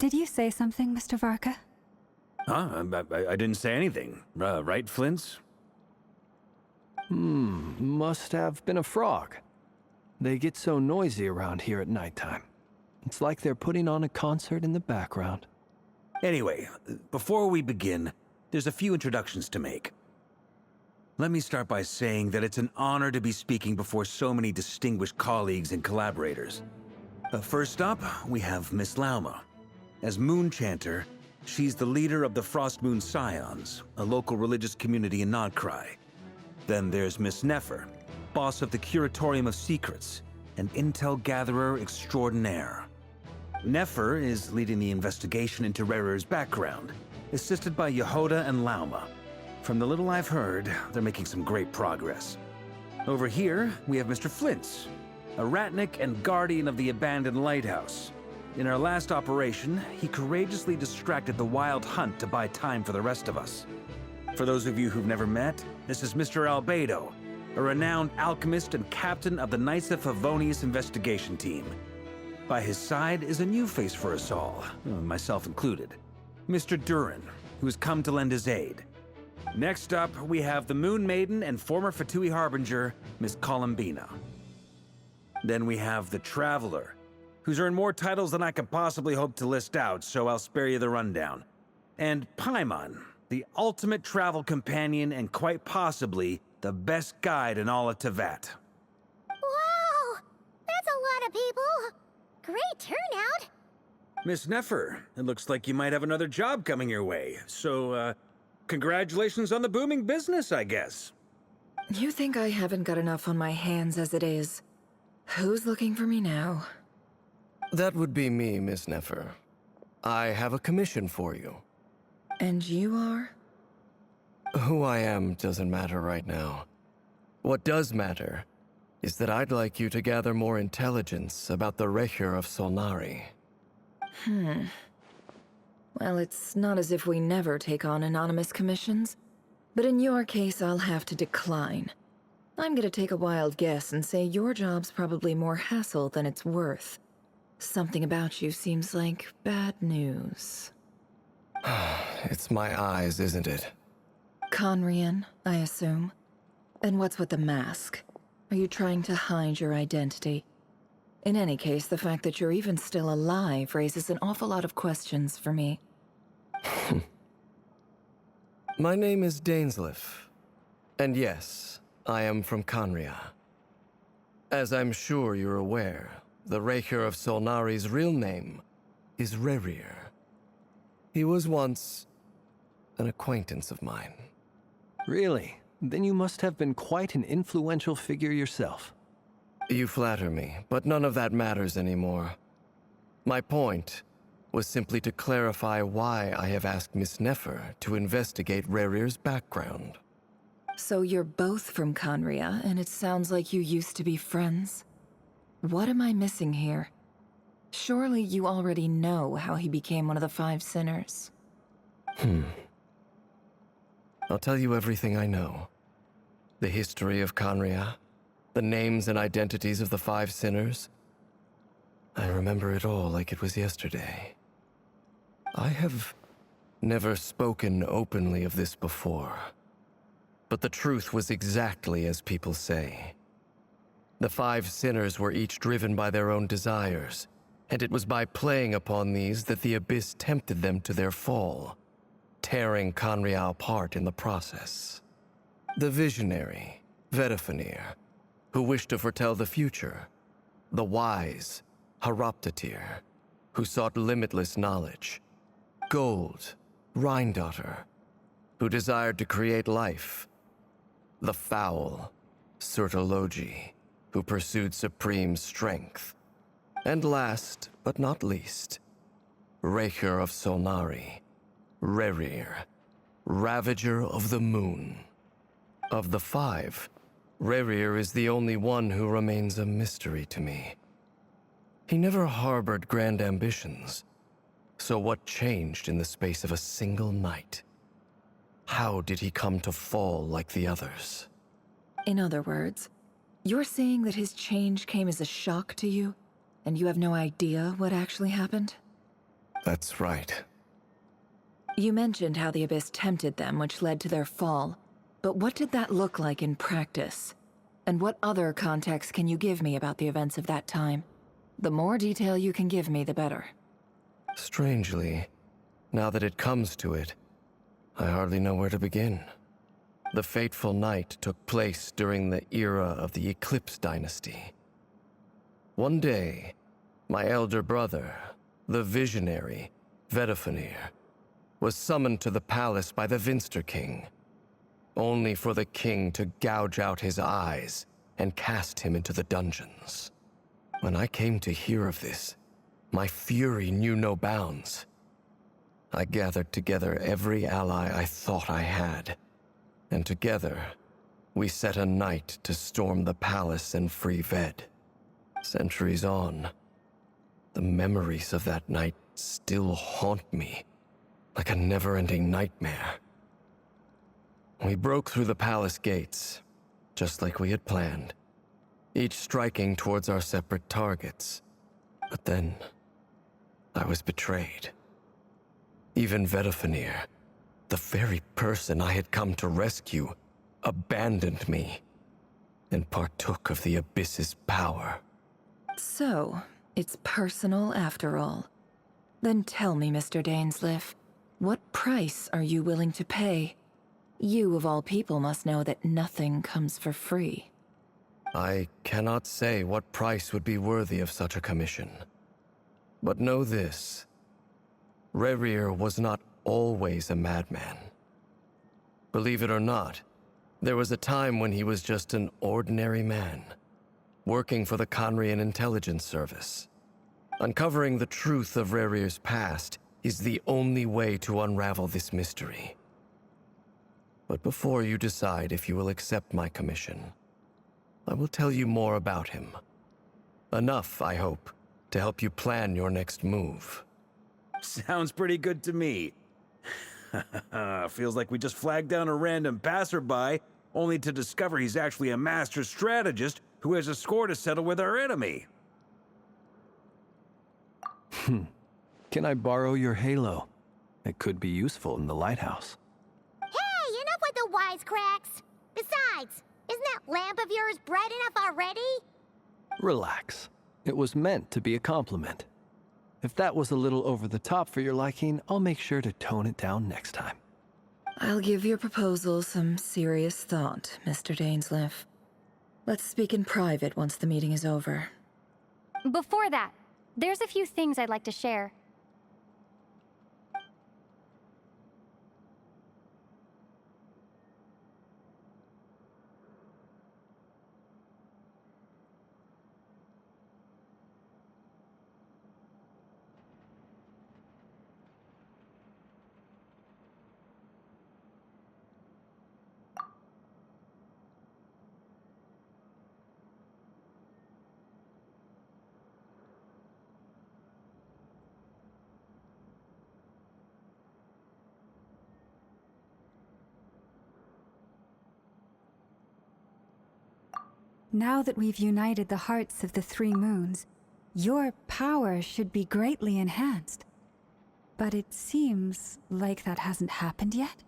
Did you say something, Mr. Varka? Huh? I didn't say anything. Right, Flints? Must have been a frog. They get so noisy around here at nighttime. It's like they're putting on a concert in the background. Anyway, before we begin, there's a few introductions to make. Let me start by saying that it's an honor to be speaking before so many distinguished colleagues and collaborators. First up, we have Miss Lauma. As Moon Chanter, she's the leader of the Frost Moon Scions, a local religious community in Nodcry. Then there's Miss Nefer, boss of the Curatorium of Secrets, an intel gatherer extraordinaire. Nefer is leading the investigation into Rerer's background, assisted by Yehoda and Lauma. From the little I've heard, they're making some great progress. Over here, we have Mr. Flints, a ratnik and guardian of the abandoned lighthouse. In our last operation, he courageously distracted the wild hunt to buy time for the rest of us. For those of you who've never met, this is Mr. Albedo, a renowned alchemist and captain of the Knights of Favonius investigation team. By his side is a new face for us all, myself included, Mr. Durin, who has come to lend his aid. Next up, we have the Moon Maiden and former Fatui Harbinger, Miss Columbina. Then we have the Traveler, who's earned more titles than I could possibly hope to list out, so I'll spare you the rundown. And Paimon, the ultimate travel companion and quite possibly the best guide in all of Tevat. Wow! That's a lot of people! Great turnout! Miss Nefer, it looks like you might have another job coming your way, so, congratulations on the booming business, I guess. You think I haven't got enough on my hands as it is? Who's looking for me now? That would be me, Miss Nefer. I have a commission for you. And you are? Who I am doesn't matter right now. What does matter is that I'd like you to gather more intelligence about the Recher of Solnari. Well, it's not as if we never take on anonymous commissions, but in your case, I'll have to decline. I'm gonna take a wild guess and say your job's probably more hassle than it's worth. Something about you seems like bad news. It's my eyes, isn't it? Conrian, I assume. And what's with the mask? Are you trying to hide your identity? In any case, the fact that you're even still alive raises an awful lot of questions for me. My name is DAINSLEIF. And yes, I am from Conria. As I'm sure you're aware, the Recher of Solnari's real name is Rerir. He was once an acquaintance of mine. Really? Then you must have been quite an influential figure yourself. You flatter me, but none of that matters anymore. My point was simply to clarify why I have asked Miss Nefer to investigate Rerir's background. So you're both from Conria, and it sounds like you used to be friends? What am I missing here? Surely you already know how he became one of the Five Sinners. I'll tell you everything I know. The history of Conria, the names and identities of the Five Sinners. I remember it all like it was yesterday. I have never spoken openly of this before, but the truth was exactly as people say. The Five Sinners were each driven by their own desires, and it was by playing upon these that the Abyss tempted them to their fall, tearing Conria apart in the process. The visionary, Vedafinir, who wished to foretell the future. The wise, Haroptatir, who sought limitless knowledge. Gold, Rhindaughter, who desired to create life. The foul, Surtologi, who pursued supreme strength. And last, but not least, Recher of Solnari, Rerir, Ravager of the Moon. Of the five, Rerir is the only one who remains a mystery to me. He never harbored grand ambitions, so what changed in the space of a single night? How did he come to fall like the others? In other words, you're saying that his change came as a shock to you, and you have no idea what actually happened? That's right. You mentioned how the Abyss tempted them, which led to their fall. But what did that look like in practice? And what other context can you give me about the events of that time? The more detail you can give me, the better. Strangely, now that it comes to it, I hardly know where to begin. The fateful night took place during the era of the Eclipse Dynasty. One day, my elder brother, the visionary, Vedifenir, was summoned to the palace by the Vinster King, only for the king to gouge out his eyes and cast him into the dungeons. When I came to hear of this, my fury knew no bounds. I gathered together every ally I thought I had, and together, we set a night to storm the palace and free Ved. Centuries on, the memories of that night still haunt me like a never-ending nightmare. We broke through the palace gates, just like we had planned, each striking towards our separate targets. But then, I was betrayed. Even Vedifenir, the very person I had come to rescue, abandoned me and partook of the Abyss's power. So, it's personal after all. Then tell me, Mr. DAINSLEIF, what price are you willing to pay? You, of all people, must know that nothing comes for free. I cannot say what price would be worthy of such a commission. But know this. Rerir was not always a madman. Believe it or not, there was a time when he was just an ordinary man, working for the Conrian Intelligence Service. Uncovering the truth of Rerir's past is the only way to unravel this mystery. But before you decide if you will accept my commission, I will tell you more about him. Enough, I hope, to help you plan your next move. Sounds pretty good to me. Feels like we just flagged down a random passerby, only to discover he's actually a master strategist who has a score to settle with our enemy. Can I borrow your halo? It could be useful in the lighthouse. Hey, enough with the wisecracks! Besides, isn't that lamp of yours bright enough already? Relax. It was meant to be a compliment. If that was a little over the top for your liking, I'll make sure to tone it down next time. I'll give your proposal some serious thought, Mr. DAINSLEIF. Let's speak in private once the meeting is over. Before that, there's a few things I'd like to share. Now that we've united the hearts of the three moons, your power should be greatly enhanced. But it seems like that hasn't happened yet.